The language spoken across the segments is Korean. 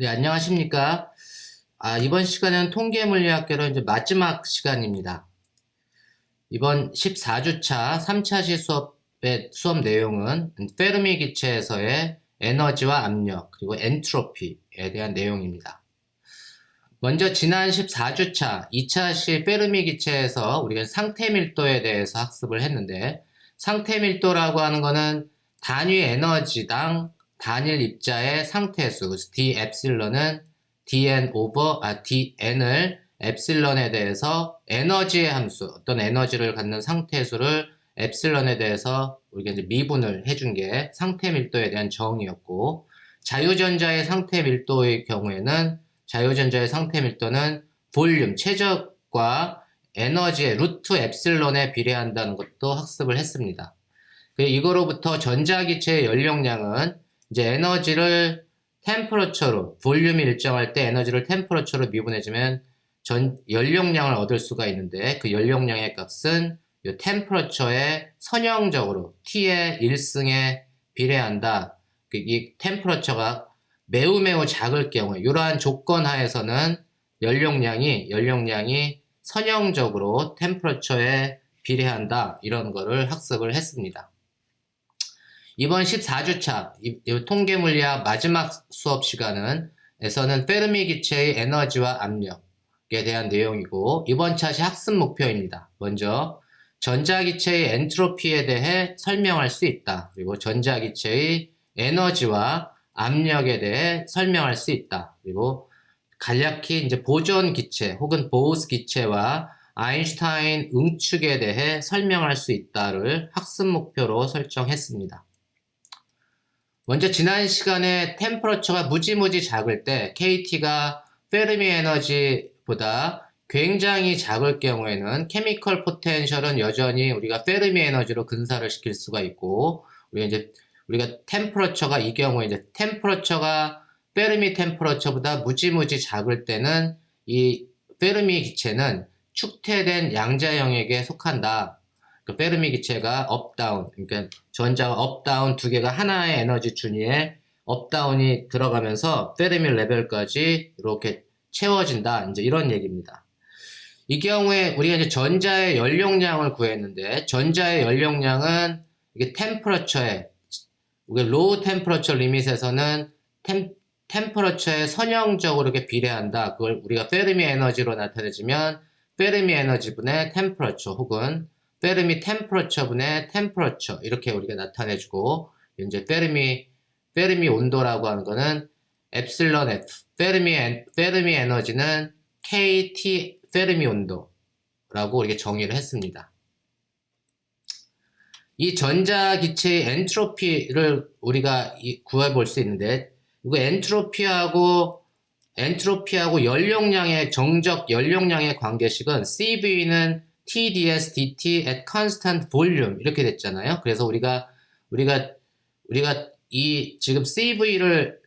네, 안녕하십니까. 이번 시간은 통계물리학계로 이제 마지막 시간입니다. 이번 14주차 3차시 수업의 수업 내용은 페르미 기체에서의 에너지와 압력, 그리고 엔트로피에 대한 내용입니다. 먼저 지난 14주차 2차시 페르미 기체에서 우리가 상태 밀도에 대해서 학습을 했는데, 상태 밀도라고 하는 거는 단위 에너지당 단일 입자의 상태수, 그래서 d 엡실런은 dn을 엡실런에 대해서 에너지의 함수, 어떤 에너지를 갖는 상태수를 엡실런에 대해서 우리가 이제 미분을 해준 게 상태 밀도에 대한 정의였고, 자유전자의 상태 밀도의 경우에는 자유전자의 상태 밀도는 볼륨, 최적과 에너지의 루트 엡실런에 비례한다는 것도 학습을 했습니다. 이거로부터 전자기체의 연령량은 이제 에너지를 템퍼러처로, 볼륨이 일정할 때 에너지를 템퍼러처로 미분해주면 연령량을 얻을 수가 있는데, 그 연령량의 값은 이 템퍼러처의 선형적으로 T의 1승에 비례한다. 이 템퍼러처가 매우 작을 경우에, 이러한 조건 하에서는 연령량이 선형적으로 템퍼러처에 비례한다. 이런 거를 학습을 했습니다. 이번 14주차 통계물리학 마지막 수업 시간에서는 페르미 기체의 에너지와 압력에 대한 내용이고, 이번 차시 학습 목표입니다. 먼저 전자기체의 엔트로피에 대해 설명할 수 있다. 그리고 전자기체의 에너지와 압력에 대해 설명할 수 있다. 그리고 간략히 이제 보존 기체 혹은 보스 기체와 아인슈타인 응축에 대해 설명할 수 있다를 학습 목표로 설정했습니다. 먼저 지난 시간에 템퍼러처가 무지무지 작을 때 KT가 페르미 에너지보다 굉장히 작을 경우에는 케미컬 포텐셜은 여전히 우리가 페르미 에너지로 근사를 시킬 수가 있고, 우리가 템퍼러처가 이 경우에 이제 템퍼러처가 페르미 템퍼러처보다 무지무지 작을 때는 이 페르미 기체는 축퇴된 양자 영역에 속한다. 그 페르미 기체가 업다운, 그러니까 전자와 업다운 두 개가 하나의 에너지 준위에 업다운이 들어가면서 페르미 레벨까지 이렇게 채워진다. 이제 이런 얘기입니다. 이 경우에 우리가 이제 전자의 연용량을 구했는데, 전자의 연용량은 이게 템퍼러처에, 우리가 로우 템퍼러처 리밋에서는 템퍼러처에 선형적으로 이렇게 비례한다. 그걸 우리가 페르미 에너지로 나타내주면 페르미 에너지분의 템퍼러처 혹은 페르미 템퍼러처분의 템퍼러처 이렇게 우리가 나타내주고, 이제 페르미 온도라고 하는 거는 엡실런 F, 페르미 에너지는 KT 페르미 온도라고 우리가 정의를 했습니다. 이 전자기체의 엔트로피를 우리가 구해볼 수 있는데, 이거 엔트로피하고 연용량의 정적 연용량의 관계식은 CV는 TdS dt at constant volume 이렇게 됐잖아요. 그래서 우리가 이 지금 CV를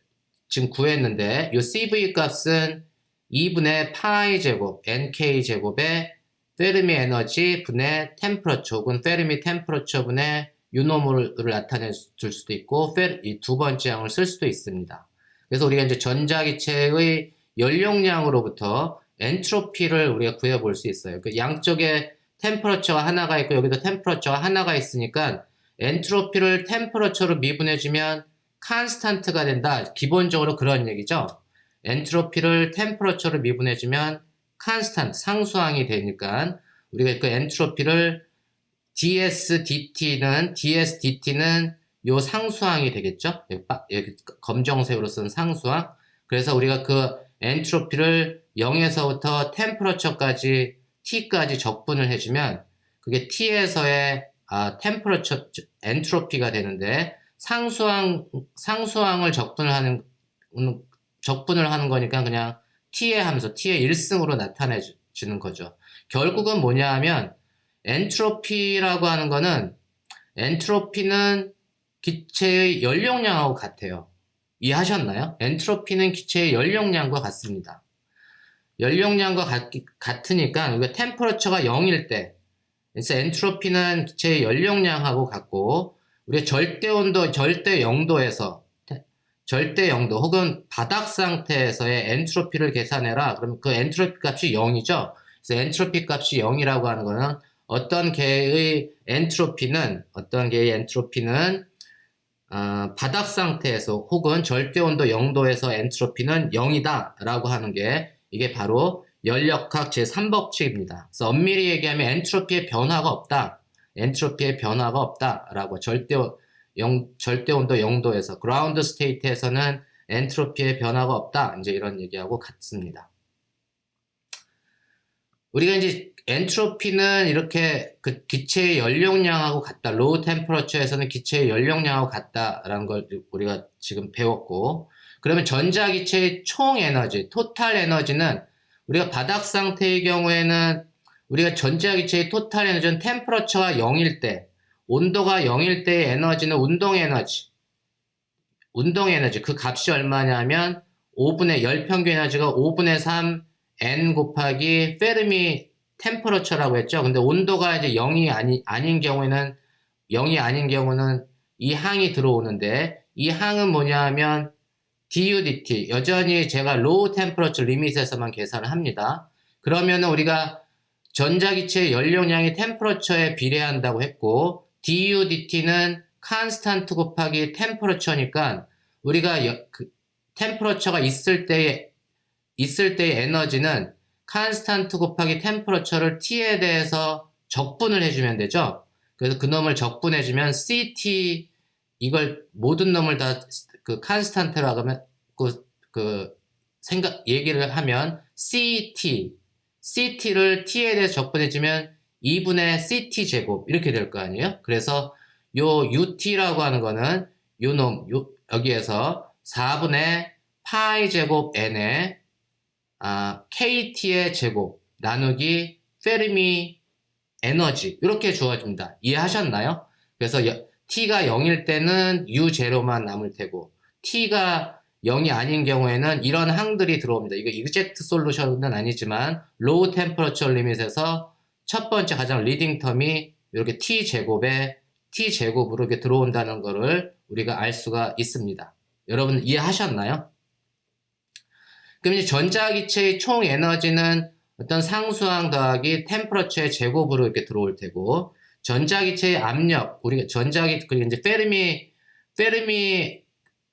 지금 구했는데, 이 CV 값은 2분의 파이 제곱 NK 제곱의 페르미 에너지 분의 템퍼러처 혹은 페르미 템퍼러처 분의 유노모를 나타내 줄 수도 있고, 이 두 번째 항을 쓸 수도 있습니다. 그래서 우리가 이제 전자기체의 연용량으로부터 엔트로피를 우리가 구해볼 수 있어요. 그 양쪽에 템퍼러처가 하나가 있고 여기도 템퍼러처가 하나가 있으니까 엔트로피를 템퍼러처로 미분해주면 컨스탄트가 된다. 기본적으로 그런 얘기죠. 엔트로피를 템퍼러처로 미분해주면 컨스탄트, 상수항이 되니까 우리가 그 엔트로피를 ds dt는 요 상수항이 되겠죠. 여기 검정색으로 쓴 상수항. 그래서 우리가 그 엔트로피를 0에서부터 템퍼러처까지 T까지 적분을 해주면 그게 T에서의 템퍼러처 엔트로피가 되는데, 상수항을 적분을 하는 거니까 그냥 T의 함수, T의 1승으로 나타내 주는 거죠. 결국은 뭐냐 하면 엔트로피라고 하는 거는, 엔트로피는 기체의 연용량하고 같아요. 이해하셨나요? 엔트로피는 기체의 연용량과 같습니다. 연용량과 같으니까 우리가 템퍼러처가 0일 때, 그래서 엔트로피는 기체의 연용량하고 같고, 우리가 절대 온도, 절대 0도에서 절대 0도 혹은 바닥 상태에서의 엔트로피를 계산해라. 그러면 그 엔트로피 값이 0이죠. 그래서 엔트로피 값이 0이라고 하는 거는 어떤 개의 엔트로피는 바닥 상태에서 혹은 절대 온도 0도에서 엔트로피는 0이다 라고 하는 게 이게 바로 연력학 제3법칙입니다. 그래서 엄밀히 얘기하면 엔트로피의 변화가 없다. 엔트로피의 변화가 없다라고 절대 온도 0도에서 그라운드 스테이트에서는 엔트로피의 변화가 없다. 이제 이런 얘기하고 같습니다. 우리가 이제 엔트로피는 이렇게 그 기체의 연료량하고 같다. 로우 템퍼러처에서는 기체의 연료량하고 같다라는 걸 우리가 지금 배웠고, 그러면 전자기체의 총 에너지, 토탈 에너지는 우리가 바닥 상태의 경우에는 우리가 전자기체의 토탈 에너지는 템퍼러처가 0일 때, 온도가 0일 때의 에너지는 운동 에너지 그 값이 얼마냐면 5분의 열 평균 에너지가 5분의 3 n 곱하기 페르미 템퍼러처라고 했죠. 근데 온도가 이제 0이 아닌 경우는 이 항이 들어오는데, 이 항은 뭐냐 하면 DUDT, 여전히 제가 로우 템퍼러처 리밋에서만 계산을 합니다. 그러면은 우리가 전자기체의 연료량이 템퍼러처에 비례한다고 했고, DUDT는 컨스탄트 곱하기 템퍼러처니까 우리가 템퍼러처가 있을 때의 에너지는 컨스탄트 곱하기 템퍼러처를 T에 대해서 적분을 해주면 되죠. 그래서 그 놈을 적분해주면 CT, 이걸 모든 놈을 다 그 컨스탄트라고 하면 얘기를 하면 CT를 T에 대해서 적분해주면 2분의 CT 제곱 이렇게 될 거 아니에요. 그래서 요 UT라고 하는 거는 여기에서 4분의 파이 제곱 N에 KT의 제곱 나누기 페르미 에너지 이렇게 주어집니다. 이해하셨나요? 그래서 T가 0일 때는 U0만 남을 테고 T가 0이 아닌 경우에는 이런 항들이 들어옵니다. 이거 이그젝트 솔루션은 아니지만 로우 템퍼러처 리밋에서 첫 번째 가장 리딩 텀이 이렇게 T제곱으로 이렇게 들어온다는 거를 우리가 알 수가 있습니다. 여러분 이해하셨나요? 그럼 이제 전자기체의 총 에너지는 어떤 상수항 더하기 템퍼러처의 제곱으로 이렇게 들어올 테고, 전자기체의 압력, 그리고 이제 페르미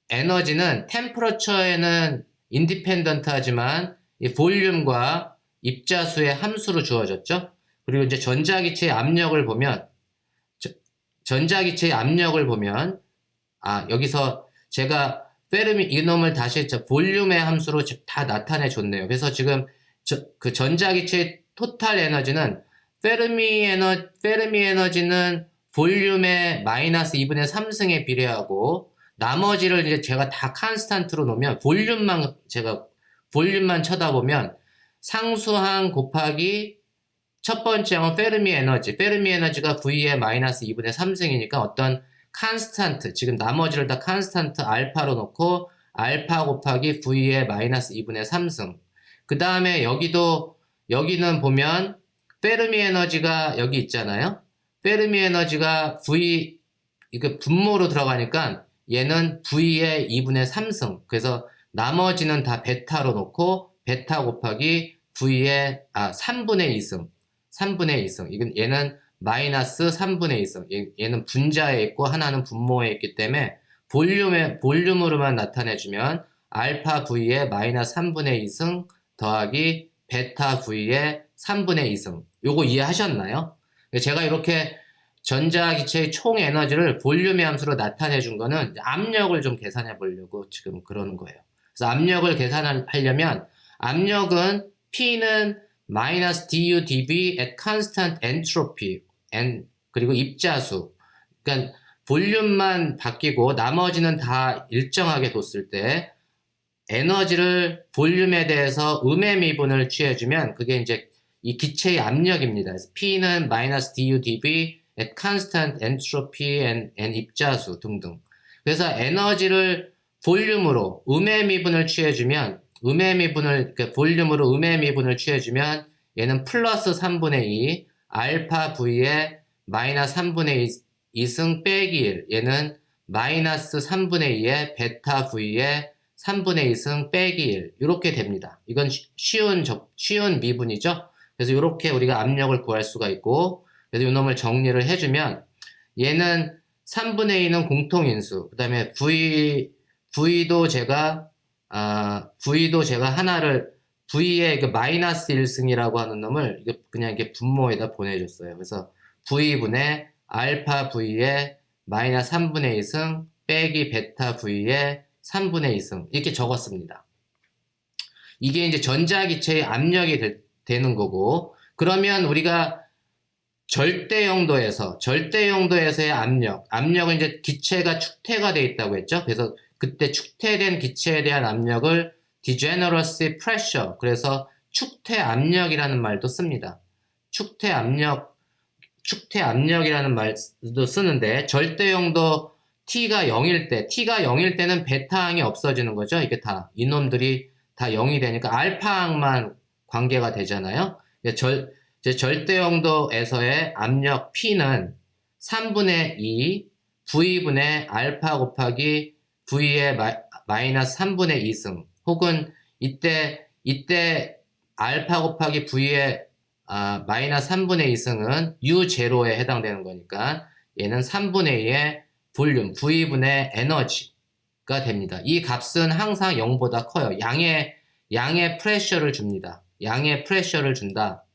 에너지는 템퍼러처에는 인디펜던트 하지만 이 볼륨과 입자수의 함수로 주어졌죠. 그리고 이제 전자기체의 압력을 보면 여기서 제가 이놈을 다시 볼륨의 함수로 다 나타내 줬네요. 그래서 지금 그 전자기체의 토탈 에너지는 페르미 에너지는 볼륨의 마이너스 2분의 3승에 비례하고, 나머지를 이제 제가 다 컨스탄트로 놓으면 볼륨만 쳐다보면 상수항 곱하기 첫 번째 항은 페르미 에너지가 V의 마이너스 2분의 3승이니까 어떤 컨스탄트, 지금 나머지를 다 컨스탄트 알파로 놓고 알파 곱하기 V의 마이너스 2분의 3승. 그 다음에 여기는 보면 페르미 에너지가 여기 있잖아요. 페르미 에너지가 V, 이거 분모로 들어가니까 얘는 V의 2분의 3승. 그래서 나머지는 다 베타로 놓고 베타 곱하기 V의 3분의 2승. 얘는 마이너스 3분의 2승. 얘는 분자에 있고 하나는 분모에 있기 때문에 볼륨으로만 나타내주면 알파 V의 마이너스 3분의 2승 더하기 베타 V의 3분의 2승. 요거 이해하셨나요? 제가 이렇게 전자기체의 총 에너지를 볼륨의 함수로 나타내 준 거는 압력을 좀 계산해 보려고 지금 그러는 거예요. 그래서 압력을 계산하려면 압력은 P는 마이너스 du dv at constant entropy 그리고 입자수, 그러니까 볼륨만 바뀌고 나머지는 다 일정하게 뒀을 때 에너지를 볼륨에 대해서 음의 미분을 취해주면 그게 이제 이 기체의 압력입니다. 그래서 P는 마이너스 du dv at constant entropy and 입자수 등등. 그래서 에너지를 볼륨으로 음의 미분을 취해주면 볼륨으로 음의 미분을 취해주면 얘는 플러스 3분의 2 알파 V의 마이너스 3분의 2승 빼기 1, 얘는 마이너스 3분의 2의 베타 V의 3분의 2승 빼기 1 이렇게 됩니다. 이건 쉬운 미분이죠. 그래서 이렇게 우리가 압력을 구할 수가 있고, 그래서 이 놈을 정리를 해주면 얘는 3분의 2는 공통인수, 그 다음에 V도 제가 하나를 V의 그 마이너스 1승이라고 하는 놈을 그냥 이렇게 분모에다 보내줬어요. 그래서 V분의 알파 V의 마이너스 3분의 2승 빼기 베타 V의 3분의 2승 이렇게 적었습니다. 이게 이제 전자기체의 압력이 되는 거고, 그러면 우리가 절대 용도에서의 압력은 이제 기체가 축태가 돼 있다고 했죠. 그래서 그때 축태된 기체에 대한 압력을 degeneracy pressure, 그래서 축태 압력이라는 말도 씁니다. 축태 압력이라는 말도 쓰는데, 절대 용도 T가 0일 때는 베타항이 없어지는 거죠. 이게 이놈들이 다 0이 되니까 알파항만 관계가 되잖아요. 절대 용도에서의 압력 P는 3분의 2 V분의 알파 곱하기 V의 마이너스 3분의 2승, 혹은 이때 알파 곱하기 V의 마이너스 3분의 2승은 U0에 해당되는 거니까 얘는 3분의 2의 볼륨, V분의 에너지가 됩니다. 이 값은 항상 0보다 커요. 양의 프레셔를 줍니다. 양의 프레셔를 준다.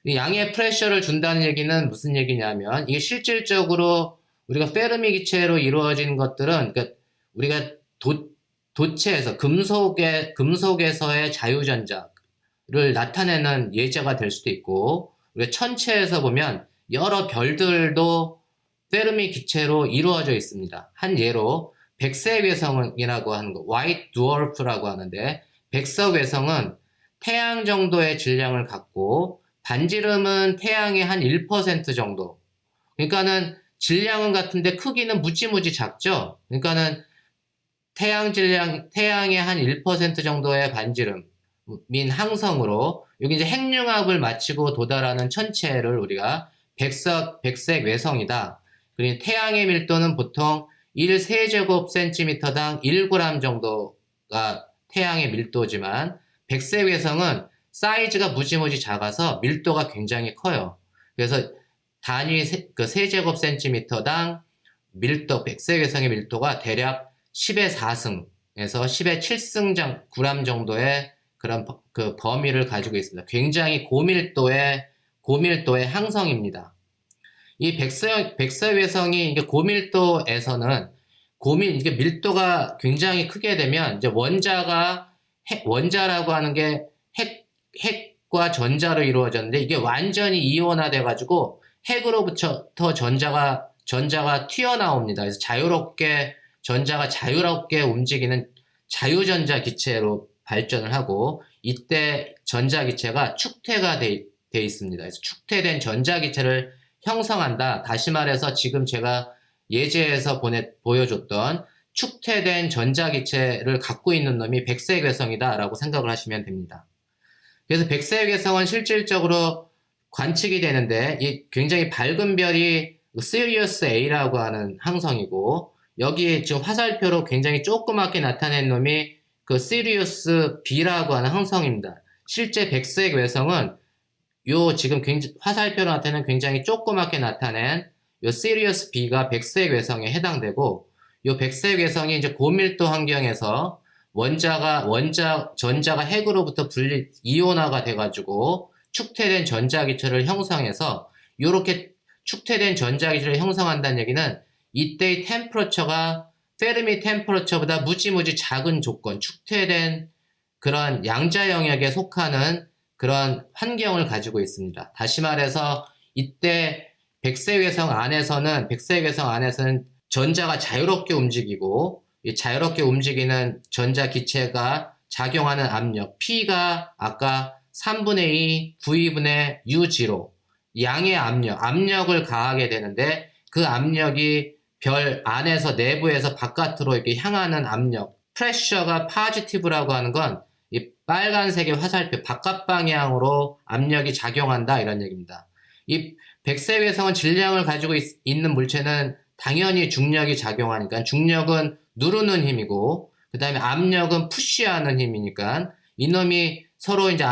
양의 프레셔를 준다는 얘기는 무슨 얘기냐면, 이게 실질적으로 우리가 페르미 기체로 이루어진 것들은, 그러니까 우리가 도체에서 금속에서의 자유전자를 나타내는 예제가 될 수도 있고, 우리가 천체에서 보면 여러 별들도 페르미 기체로 이루어져 있습니다. 한 예로 백색 외성이라고 하는 거, White Dwarf라고 하는데, 백석 외성은 태양 정도의 질량을 갖고 반지름은 태양의 한 1% 정도. 그러니까는 질량은 같은데 크기는 무지무지 작죠. 그러니까는 태양의 한 1% 정도의 반지름인 항성으로, 여기 이제 핵융합을 마치고 도달하는 천체를 우리가 백색 외성이다. 그리고 태양의 밀도는 보통 1세제곱센티미터당 1g 정도가 태양의 밀도지만, 백색 외성은 사이즈가 무지무지 작아서 밀도가 굉장히 커요. 그래서 단위 세제곱센티미터당 밀도, 백색 외성의 밀도가 대략 10의 4승에서 10의 7승 g 정도의 그런 그 범위를 가지고 있습니다. 굉장히 고밀도의 항성입니다. 이 백색 외성이 이게 고밀도에서는 이게 밀도가 굉장히 크게 되면 이제 원자라고 하는 게 핵과 전자로 이루어졌는데, 이게 완전히 이온화돼 가지고 핵으로부터 전자가 튀어나옵니다. 그래서 전자가 자유롭게 움직이는 자유전자 기체로 발전을 하고, 이때 전자 기체가 축태가 돼 있습니다. 그래서 축태된 전자 기체를 형성한다. 다시 말해서 지금 제가 예제에서 보여줬던 축태된 전자 기체를 갖고 있는 놈이 백색 외성이다 라고 생각을 하시면 됩니다. 그래서 백색 외성은 실질적으로 관측이 되는데, 이 굉장히 밝은 별이 시리우스 A라고 하는 항성이고, 여기 지금 화살표로 굉장히 조그맣게 나타낸 놈이 그 시리우스 B라고 하는 항성입니다. 실제 백색 외성은 지금 화살표로 나타내는 굉장히 조그맣게 나타낸 요 시리우스 B가 백색 외성에 해당되고, 요 백색 외성이 이제 고밀도 환경에서 전자가 핵으로부터 이온화가 돼가지고 축태된 전자기체를 형성해서, 요렇게 축태된 전자기체를 형성한다는 얘기는 이때의 템퍼러처가 페르미 템퍼러처보다 무지무지 작은 조건, 축태된 그런 양자 영역에 속하는 그런 환경을 가지고 있습니다. 다시 말해서 이때 백색 외성 안에서는 전자가 자유롭게 움직이고, 이 자유롭게 움직이는 전자 기체가 작용하는 압력 P가 아까 3분의 2 V분의 U0, 양의 압력을 가하게 되는데, 그 압력이 별 안에서 내부에서 바깥으로 이렇게 향하는 압력, 프레셔가 포지티브라고 하는 건 이 빨간색의 화살표 바깥 방향으로 압력이 작용한다 이런 얘기입니다. 이 백색 외성은 질량을 가지고 있는 물체는 당연히 중력이 작용하니까 중력은 누르는 힘이고 그 다음에 압력은 푸시하는 힘이니까 이놈이 서로 이제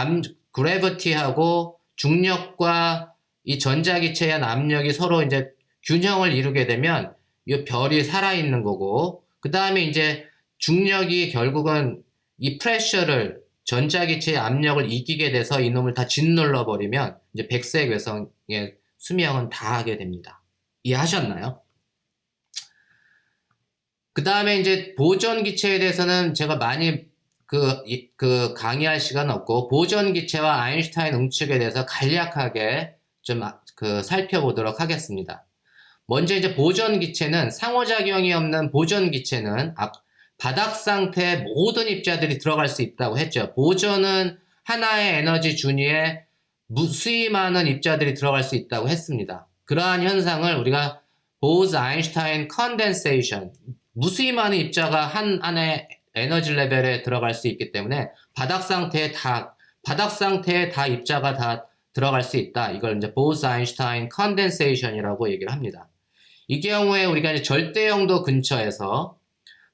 그래비티하고 중력과 이 전자기체에 의한 압력이 서로 이제 균형을 이루게 되면 이 별이 살아있는 거고 그 다음에 이제 중력이 결국은 이 프레셔를 전자기체의 압력을 이기게 돼서 이놈을 다 짓눌러 버리면 이제 백색 외성의 수명은 다 하게 됩니다. 이해하셨나요? 그 다음에 이제 보존기체에 대해서는 제가 많이 강의할 시간은 없고 보존기체와 아인슈타인 응축에 대해서 간략하게 좀 살펴보도록 하겠습니다. 먼저 이제 보존기체는 상호작용이 없는 보존기체는 바닥 상태의 모든 입자들이 들어갈 수 있다고 했죠. 보존은 하나의 에너지 준위에 무수히 많은 입자들이 들어갈 수 있다고 했습니다. 그러한 현상을 우리가 보즈-아인슈타인 컨덴세이션, 무수히 많은 입자가 한 안에 에너지 레벨에 들어갈 수 있기 때문에 바닥 상태에 다 입자가 다 들어갈 수 있다. 이걸 이제 보즈-아인슈타인 컨덴세이션이라고 얘기를 합니다. 이 경우에 우리가 이제 절대영도 근처에서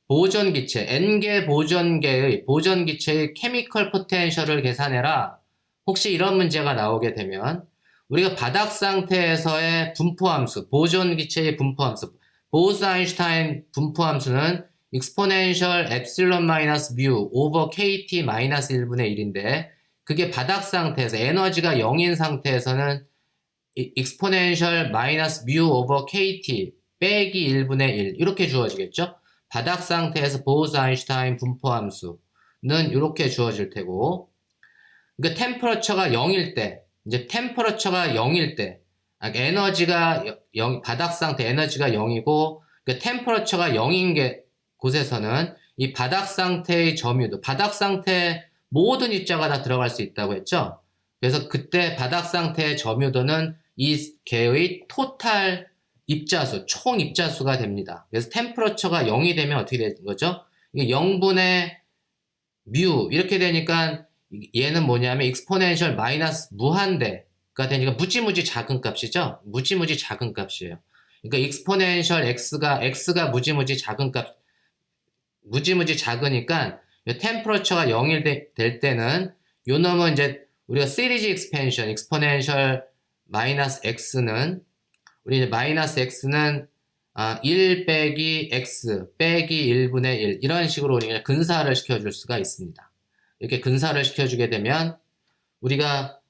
보존기체, N개 보존기체의 케미컬 포텐셜을 계산해라. 혹시 이런 문제가 나오게 되면 우리가 바닥 상태에서의 분포함수, 보존기체의 분포함수, 보즈-아인슈타인 분포함수는 exponential epsilon 마이너스 mu over kt 마이너스 1분의 1인데 그게 바닥 상태에서 에너지가 0인 상태에서는 exponential 마이너스 mu over kt 빼기 1분의 1 이렇게 주어지겠죠? 바닥 상태에서 보즈-아인슈타인 분포함수는 이렇게 주어질 테고 그러니까 템퍼러처가 0일 때 이제 템퍼러처가 0일 때 에너지가 바닥 상태 에너지가 0이고 그 템퍼러처가 0인 곳에서는 이 바닥 상태의 점유도 바닥 상태 모든 입자가 다 들어갈 수 있다고 했죠. 그래서 그때 바닥 상태의 점유도는 이 개의 토탈 입자수, 총 입자수가 됩니다. 그래서 템퍼러처가 0이 되면 어떻게 되는 거죠? 이게 0분의 뮤 이렇게 되니까 얘는 뭐냐면 익스포넨셜 마이너스 무한대가 되니까 무지무지 작은 값이죠. 무지무지 작은 값이에요. 그러니까 익스포넨셜 x가 무지무지 작은 값, 무지무지 작으니까 템퍼러처가 0이 될 때는 요 놈은 이제 우리가 시리즈 익스펜션 익스포넨셜 마이너스 x는 우리 이제 마이너스 x는 1 빼기 x 빼기 1분의 1 이런 식으로 우리가 근사를 시켜줄 수가 있습니다. 이렇게 근사를 시켜주게 되면 우리가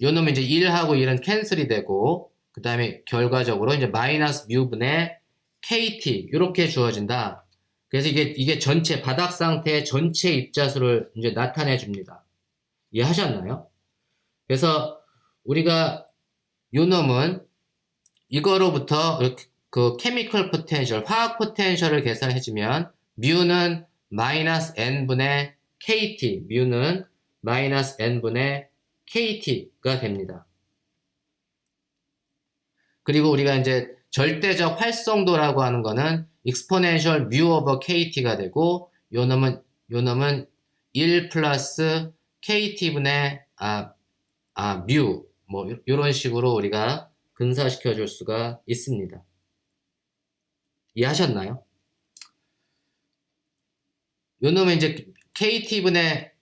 요 놈은 이제 1하고 1은 캔슬이 되고 그 다음에 결과적으로 이제 마이너스 뮤분의 kt 이렇게 주어진다. 그래서 이게 전체 바닥 상태의 전체 입자수를 이제 나타내 줍니다. 이해하셨나요? 그래서 우리가 요 놈은 이거로부터 그 케미컬 포텐셜, 화학 포텐셜을 계산해주면 뮤는 마이너스 n분의 kt, 뮤는 마이너스 n분의 kt가 됩니다. 그리고 우리가 이제 절대적 활성도라고 하는 거는 exponential mu over kt가 되고 요 놈은 1 플러스 kt분의 mu 뭐 이런 식으로 우리가 근사시켜 줄 수가 있습니다. 이해하셨나요? 요 놈은 이제 kt분의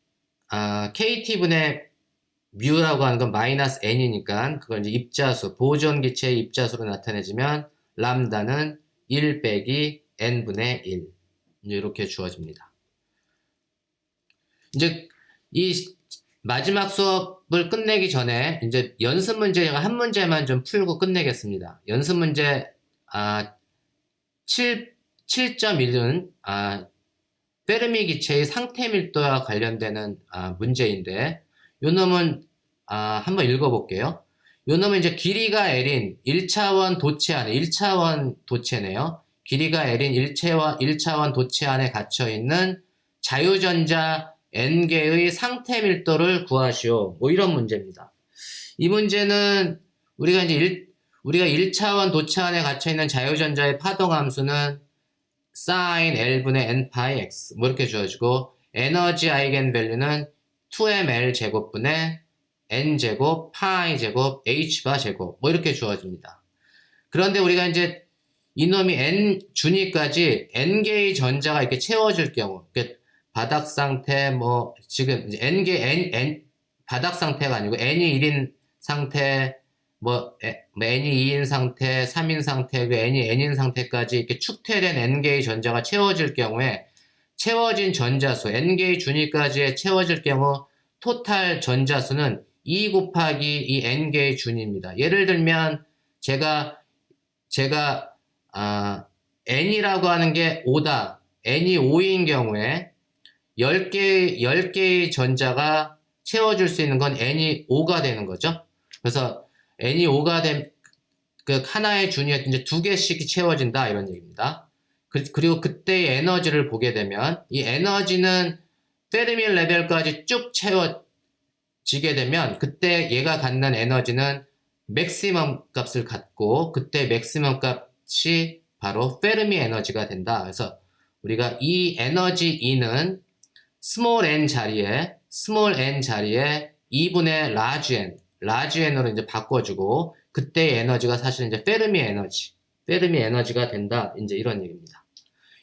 mu라고 하는 건 마이너스 n이니까 그걸 이제 입자수, 보존기체의 입자수로 나타내지면 람다는 1 빼기 n분의 1 이렇게 주어집니다. 이제 이 마지막 수업을 끝내기 전에 이제 연습 문제 한 문제만 좀 풀고 끝내겠습니다. 연습 문제 7.1은 페르미 기체의 상태 밀도와 관련되는 문제인데 요 놈은 한번 읽어볼게요. 요 놈은 이제 길이가 L인 1차원 도체 안에 1차원 도체네요. 길이가 L인 1차원 도체 안에 갇혀있는 자유전자 N개의 상태 밀도를 구하시오. 뭐 이런 문제입니다. 이 문제는 우리가 1차원 도체 안에 갇혀있는 자유전자의 파동함수는 sin L분의 n 파이 x 뭐 이렇게 주어지고 에너지 아이겐밸류는 2ml 제곱분의 n 제곱 파이 제곱 h 바 제곱 뭐 이렇게 주어집니다. 그런데 우리가 이제 이놈이 n 준위까지 n개의 전자가 이렇게 채워질 경우, 바닥 상태, 뭐, 지금 이제 바닥 상태가 아니고 n이 1인 상태, 뭐, n이 2인 상태, 3인 상태, n이 n인 상태까지 이렇게 축퇴된 n개의 전자가 채워질 경우에 채워진 전자수, n개의 준위까지 채워질 경우 토탈 전자수는 2 곱하기 이 n개의 준위입니다. 예를 들면 제가 n이라고 하는 게 5다. n이 5인 경우에 10개의 전자가 채워줄 수 있는 건 n이 5가 되는 거죠. 그래서 n이 5가 된 그 하나의 준위가 이제 2개씩 채워진다 이런 얘기입니다. 그리고 그때의 에너지를 보게 되면 이 에너지는 페르미 레벨까지 쭉 채워지게 되면 그때 얘가 갖는 에너지는 맥시멈 값을 갖고 그때 맥시멈 값이 바로 페르미 에너지가 된다. 그래서 우리가 이 에너지 E는 스몰 n 자리에 2분의 라지 n으로 이제 바꿔주고 그때의 에너지가 사실 이제 페르미 에너지가 된다. 이제 이런 얘기입니다.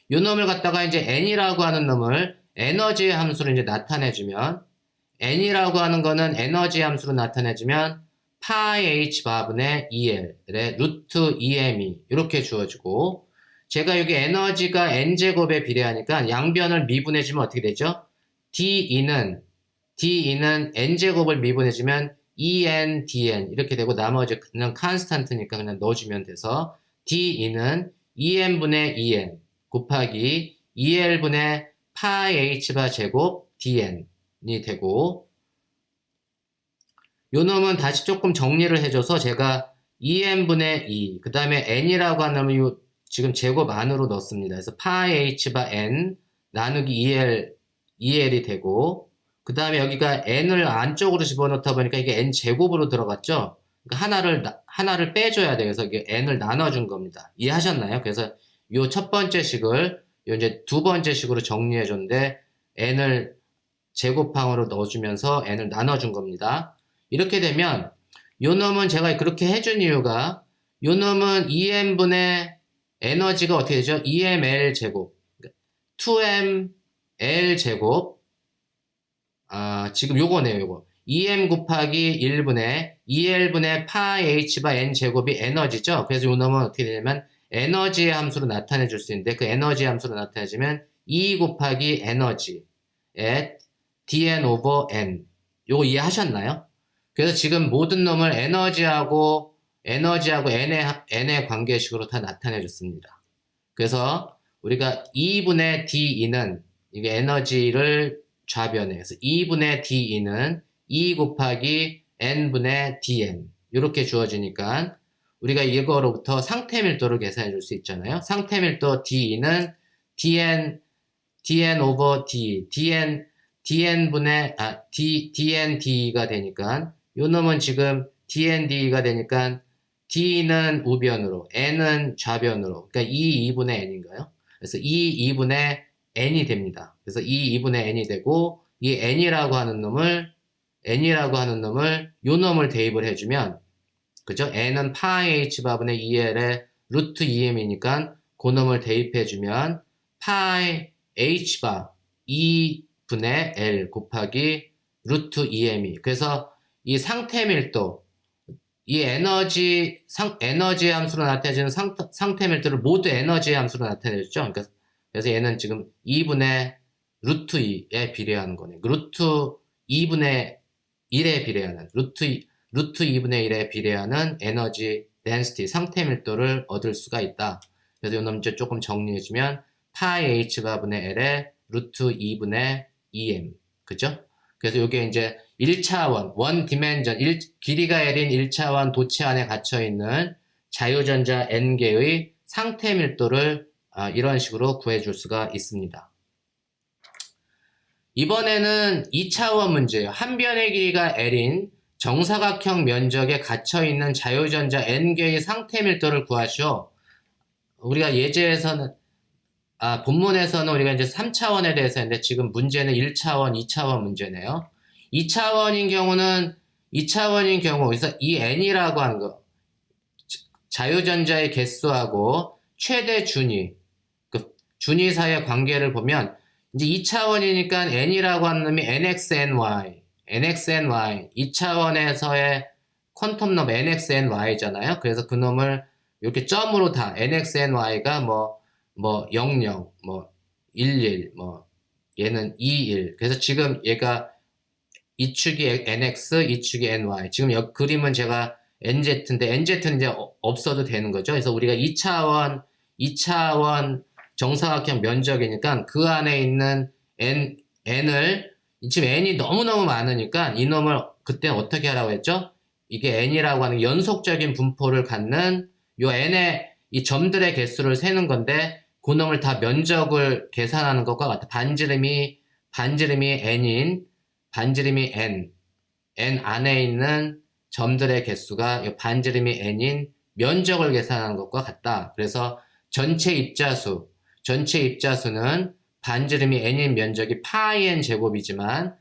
이 놈을 갖다가 이제 n이라고 하는 놈을 에너지 함수로 이제 나타내주면 n이라고 하는 거는 에너지 함수로 나타내주면 파이 h 바분의 2l의 루트 2me 이렇게 주어지고 제가 여기 에너지가 n제곱에 비례하니까 양변을 미분해주면 어떻게 되죠? D는 n제곱을 미분해주면 en, dn 이렇게 되고 나머지는 컨스탄트니까 그냥 넣어주면 돼서 D는 en분의 en 곱하기 2l분의 파이 h바 제곱 dn이 되고 요 놈은 다시 조금 정리를 해줘서 제가 en분의 2, 그 다음에 n이라고 하는 놈을 지금 제곱 안으로 넣습니다. 그래서 파이 h바 n 나누기 2l이 되고 그 다음에 여기가 n을 안쪽으로 집어넣다 보니까 이게 n 제곱으로 들어갔죠. 그러니까 하나를 빼줘야 돼요. 그래서 이게 n을 나눠준 겁니다. 이해하셨나요? 그래서 요 첫 번째 식을 요 이제 두 번째 식으로 정리해 줬는데 n을 제곱항으로 넣어주면서 n을 나눠준 겁니다. 이렇게 되면 요 놈은 제가 그렇게 해준 이유가 요 놈은 2m분의 에너지가 어떻게 되죠? 2ml 제곱 2ml 제곱 지금 요거네요. 요거 2m 곱하기 1분의 2l분의 파이 h바 n 제곱이 에너지죠. 그래서 요 놈은 어떻게 되냐면 에너지의 함수로 나타내 줄 수 있는데 그 에너지 함수로 나타내주면 2 곱하기 에너지의 dn 오버 n 요거 이해하셨나요? 그래서 지금 모든 놈을 에너지하고 n의 관계식으로 다 나타내 줬습니다. 그래서 우리가 2분의 dE는 이게 에너지를 좌변해서 2분의 dE는 2 곱하기 n분의 dn 이렇게 주어지니까 우리가 이거로부터 상태 밀도를 계산해 줄 수 있잖아요. 상태 밀도 dE는 dn 오버 d, dn분의 dnd가 되니까 요 놈은 지금 dnd가 되니까 d는 우변으로 n은 좌변으로 그러니까 2분의 n인가요? 그래서 2분의 n이 됩니다. 그래서 2분의 n이 되고 이 n이라고 하는 놈을 요 놈을 대입을 해주면 그죠? n은 파이 h 바분의 2l의 루트 2m이니까 그 놈을 대입해주면 파이 h 바 2분의 l 곱하기 루트 2me 그래서 이 상태 밀도 이 에너지 함수로 나타내주는 상태 밀도를 모두 에너지 함수로 나타내줬죠. 그래서 얘는 지금 2분의 루트 2에 비례하는 거네. 루트 2분의 1에 비례하는 루트 2분의 1에 비례하는 에너지 density 상태 밀도를 얻을 수가 있다. 그래서 이 놈 이제 조금 정리해주면 파이 h가 분의 l의 루트 2분의 2m 그죠? 그래서 이게 이제 1차원, 원 디멘전, 길이가 L인 1차원 도체 안에 갇혀있는 자유전자 N개의 상태 밀도를 이런 식으로 구해줄 수가 있습니다. 이번에는 2차원 문제예요. 한 변의 길이가 L인 정사각형 면적에 갇혀있는 자유전자 N개의 상태 밀도를 구하시오. 우리가 예제에서는 본문에서는 우리가 이제 3차원에 대해서 했는데 지금 문제는 1차원, 2차원 문제네요. 2차원인 경우, 그래서 이 n이라고 하는 거, 자유전자의 개수하고 최대 준위, 그 준위 사이의 관계를 보면 이제 2차원이니까 n이라고 하는 놈이 nxny, 2차원에서의 퀀텀 넘버 nxny잖아요. 그래서 그 놈을 이렇게 점으로 다 nxny가 뭐 00, 뭐 11, 뭐 얘는 21. 그래서 지금 얘가 이 축이 nx, 이 축이 ny. 지금 여기 그림은 제가 nz인데 nz는 이제 없어도 되는 거죠. 그래서 우리가 2차원 정사각형 면적이니까 그 안에 있는 n을 지금 n이 너무너무 많으니까 이 놈을 그때 어떻게 하라고 했죠? 이게 n이라고 하는 연속적인 분포를 갖는 요 n의 이 점들의 개수를 세는 건데 그 놈을 다 면적을 계산하는 것과 같아. 반지름이 n 안에 있는 점들의 개수가 반지름이 n인 면적을 계산하는 것과 같다. 그래서 전체 입자수는 반지름이 n인 면적이 파이 n 제곱이지만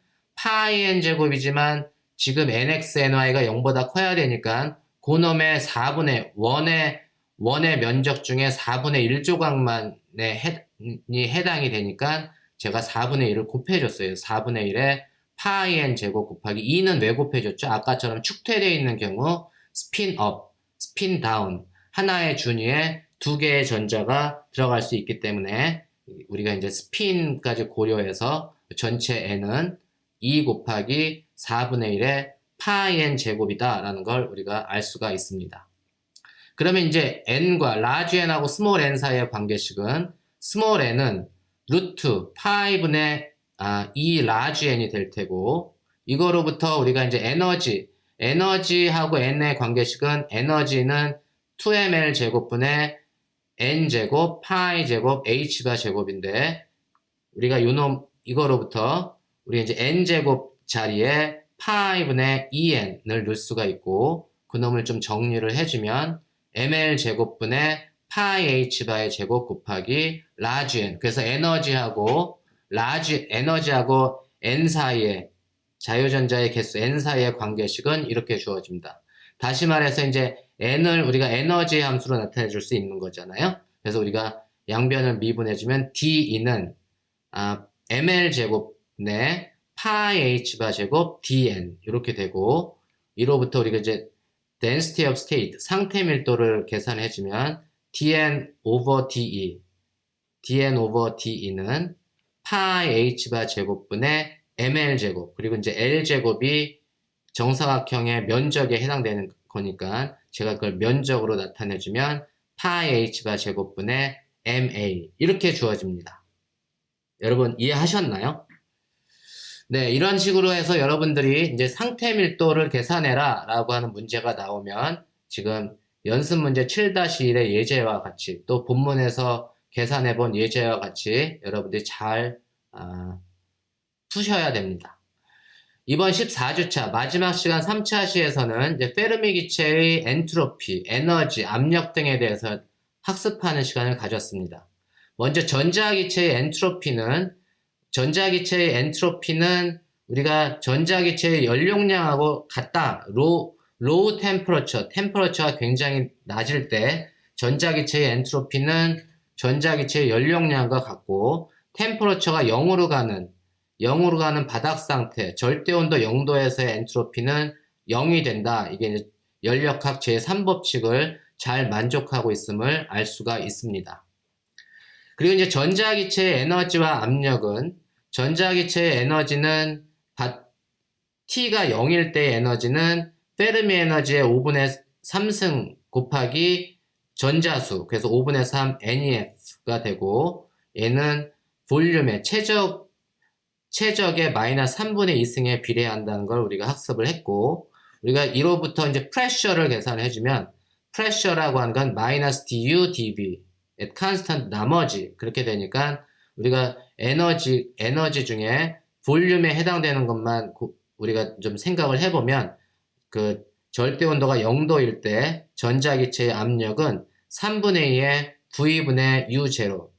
지금 nx, ny가 0보다 커야 되니까 그놈의 4분의 1의 면적 중에 4분의 1조각만에 해당이 되니까 제가 4분의 1을 곱해줬어요. 4분의 1에 파이 n 제곱 곱하기 2는 왜 곱해줬죠? 아까처럼 축퇴되어 있는 경우 스핀 업, 스핀 다운 하나의 준위에 두 개의 전자가 들어갈 수 있기 때문에 우리가 이제 스핀까지 고려해서 전체 n은 2 곱하기 4분의 1의 파이 n 제곱이다 라는 걸 우리가 알 수가 있습니다. 그러면 이제 n과 large n하고 small n 사이의 관계식은 small n은 루트 파이분의 2 large n이 될 테고 이거로부터 우리가 이제 에너지하고 n의 관계식은 에너지는 2ml 제곱분의 n 제곱 파이 제곱 h가 제곱인데 우리가 이거로부터 우리가 이제 n 제곱 자리에 파이분의 2n을 넣을 수가 있고 그 놈을 좀 정리를 해주면 ml 제곱분의 파이 h바의 제곱 곱하기 large n. 그래서 에너지하고 n 사이의 자유전자의 개수 n 사이의 관계식은 이렇게 주어집니다. 다시 말해서 이제 n을 우리가 에너지 함수로 나타내 줄 수 있는 거잖아요. 그래서 우리가 양변을 미분해주면 dE는 ml 제곱분의 파이 h바 제곱 dn 이렇게 되고 이로부터 우리가 이제 density of state 상태 밀도를 계산해주면 dn over de는 파이 h바 제곱분의 ml 제곱 그리고 이제 l 제곱이 정사각형의 면적에 해당되는 거니까 제가 그걸 면적으로 나타내주면 파이 h바 제곱분의 ma 이렇게 주어집니다. 여러분 이해하셨나요? 네, 이런 식으로 해서 여러분들이 이제 상태 밀도를 계산해라 라고 하는 문제가 나오면 지금 연습 문제 7-1의 예제와 같이 또 본문에서 계산해 본 예제와 같이 여러분들이 잘 푸셔야 됩니다. 이번 14주차 마지막 시간 3차 시에서는 이제 페르미 기체의 엔트로피, 에너지, 압력 등에 대해서 학습하는 시간을 가졌습니다. 먼저 전자기체의 엔트로피는 우리가 전자기체의 연용량하고 같다. 로우 템퍼러처가 굉장히 낮을 때 전자기체의 엔트로피는 전자기체의 연용량과 같고 템퍼러처가 0으로 가는 바닥 상태, 절대온도 0도에서의 엔트로피는 0이 된다. 이게 이제 연력학 제3법칙을 잘 만족하고 있음을 알 수가 있습니다. 그리고 이제 전자기체의 에너지와 압력은 전자기체의 에너지는 T가 0일 때의 에너지는 페르미 에너지의 5분의 3승 곱하기 전자수 그래서 5분의 3 NEF가 되고 얘는 볼륨의 최적의 마이너스 3분의 2승에 비례한다는 걸 우리가 학습을 했고 우리가 이로부터 이제 프레셔를 계산해주면 프레셔라고 하는 건 마이너스 du dv at constant 나머지 그렇게 되니까 우리가 에너지 중에 볼륨에 해당되는 것만 우리가 좀 생각을 해보면 그 절대 온도가 0도일 때 전자기체의 압력은 3분의 2의 V분의 U0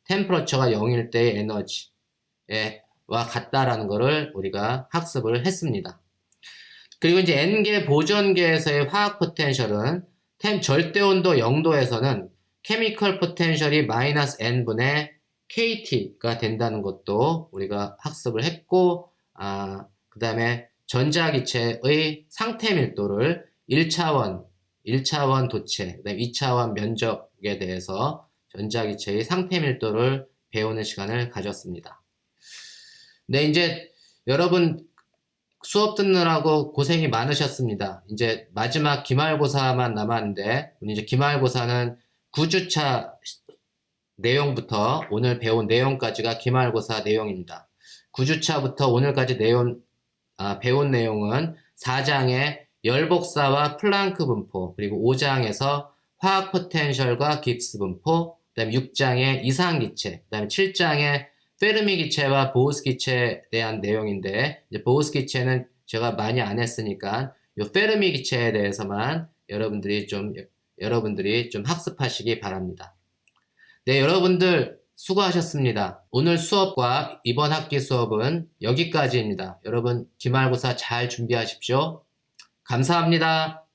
템퍼러처가 0일 때의 에너지와 같다라는 것을 우리가 학습을 했습니다. 그리고 이제 N계 보존계에서의 화학 포텐셜은 절대온도 0도에서는 케미컬 포텐셜이 마이너스 n분의 kT가 된다는 것도 우리가 학습을 했고, 그 다음에 전자기체의 상태 밀도를 1차원 도체, 그다음에 2차원 면적에 대해서 전자기체의 상태 밀도를 배우는 시간을 가졌습니다. 네, 이제 여러분 수업 듣느라고 고생이 많으셨습니다. 이제 마지막 기말고사만 남았는데, 이제 기말고사는 9주차 내용부터 오늘 배운 내용까지가 기말고사 내용입니다. 9주차부터 오늘까지 배운 내용은 4장의 열복사와 플랑크 분포, 그리고 5장에서 화학 포텐셜과 깁스 분포, 그 다음에 6장의 이상기체, 그 다음에 7장의 페르미 기체와 보우스 기체에 대한 내용인데, 이제 보우스 기체는 제가 많이 안 했으니까 이 페르미 기체에 대해서만 여러분들이 좀 학습하시기 바랍니다. 네, 여러분들 수고하셨습니다. 오늘 수업과 이번 학기 수업은 여기까지입니다. 여러분 기말고사 잘 준비하십시오. 감사합니다.